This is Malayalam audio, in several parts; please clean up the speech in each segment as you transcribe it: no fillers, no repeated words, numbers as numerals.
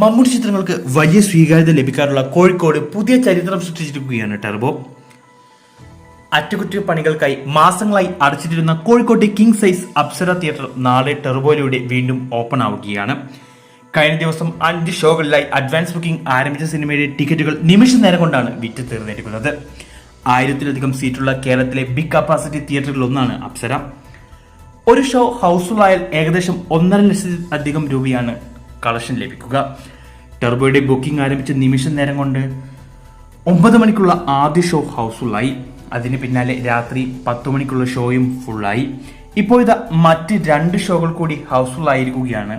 മമ്മൂട്ടി ചിത്രങ്ങൾക്ക് വലിയ സ്വീകാര്യത ലഭിക്കാറുള്ള കോഴിക്കോട് പുതിയ ചരിത്രം സൃഷ്ടിച്ചിരിക്കുകയാണ് ടെർബോ. അറ്റകുറ്റപ്പണികൾക്കായി മാസങ്ങളായി അടച്ചിട്ടിരുന്ന കോഴിക്കോട്ടെ കിങ് സൈസ് അപ്സര തിയേറ്റർ നാളെ ടെർബോയിലൂടെ വീണ്ടും ഓപ്പൺ ആവുകയാണ്. കഴിഞ്ഞ ദിവസം 5 ഷോകളിലായി അഡ്വാൻസ് ബുക്കിംഗ് ആരംഭിച്ച സിനിമയുടെ ടിക്കറ്റുകൾ നിമിഷ നേരം കൊണ്ടാണ് വിറ്റ് തീർന്നിരിക്കുന്നത്. 1000-ലധികം സീറ്റുള്ള കേരളത്തിലെ ബിഗ് കപ്പാസിറ്റി തിയേറ്ററുകളിലൊന്നാണ് അപ്സര. ഒരു ഷോ ഹൗസ്ഫുള്ളായാൽ ഏകദേശം 1.5 ലക്ഷത്തിലധികം രൂപയാണ് കളക്ഷൻ ലഭിക്കുക. ടെർബോയുടെ ബുക്കിംഗ് ആരംഭിച്ച നിമിഷ നേരം കൊണ്ട് 9 മണിക്കുള്ള ആദ്യ ഷോ ഹൗസ്ഫുള്ളായി. അതിന് പിന്നാലെ രാത്രി 10 മണിക്കുള്ള ഷോയും ഫുള്ളായി. ഇപ്പോൾ ഇതാ മറ്റ് 2 ഷോകൾ കൂടി ഹൗസ്ഫുൾ ആയിരിക്കുകയാണ്.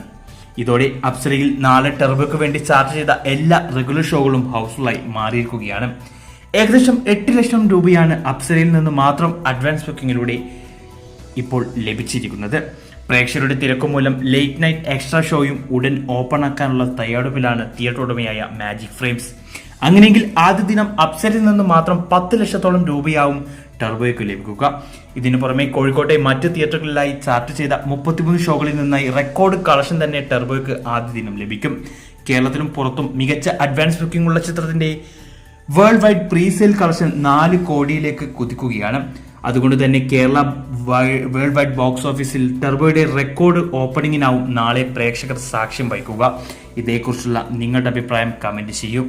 ഇതോടെ അപ്സരയിൽ നാളെ ടെർബോയ്ക്ക് വേണ്ടി ചാർജ് ചെയ്ത എല്ലാ റെഗുലർ ഷോകളും ഹൗസ്ഫുള്ളായി മാറിയിരിക്കുകയാണ്. ഏകദേശം 8 ലക്ഷം രൂപയാണ് അപ്സരയിൽ നിന്ന് മാത്രം അഡ്വാൻസ് ബുക്കിങ്ങിലൂടെ ഇപ്പോൾ ലഭിച്ചിരിക്കുന്നത്. പ്രേക്ഷകരുടെ തിരക്കു മൂലം ലേറ്റ് നൈറ്റ് എക്സ്ട്രാ ഷോയും ഉടൻ ഓപ്പൺ ആക്കാനുള്ള തയ്യാറെടുപ്പിലാണ് തിയേറ്റർ ഉടമയായ മാജിക് ഫ്രെയിംസ്. അങ്ങനെയെങ്കിൽ ആദ്യ ദിനം അപ്സരയിൽ നിന്ന് മാത്രം 10 ലക്ഷത്തോളം രൂപയാവും ടെർബോയ്ക്ക് ലഭിക്കുക. ഇതിനു പുറമെ കോഴിക്കോട്ടെ മറ്റ് തിയേറ്ററുകളിലായി ചാർട്ട് ചെയ്ത 33 ഷോകളിൽ നിന്നായി റെക്കോർഡ് കളക്ഷൻ തന്നെ ടെർബോയ്ക്ക് ആദ്യ ദിനം ലഭിക്കും. കേരളത്തിലും പുറത്തും മികച്ച അഡ്വാൻസ് ബുക്കിംഗ് ഉള്ള ചിത്രത്തിന്റെ വേൾഡ് വൈഡ് പ്രീസെയിൽ കളക്ഷൻ 4 കോടിയിലേക്ക് കുതിക്കുകയാണ്. അതുകൊണ്ട് തന്നെ കേരള വേൾഡ് വൈഡ് ബോക്സ് ഓഫീസിൽ ടെർബോയുടെ റെക്കോർഡ് ഓപ്പണിങ്ങിനാവും നാളെ പ്രേക്ഷകർ സാക്ഷ്യം വഹിക്കുക. ഇതേക്കുറിച്ചുള്ള നിങ്ങളുടെ അഭിപ്രായം കമന്റ് ചെയ്യൂ.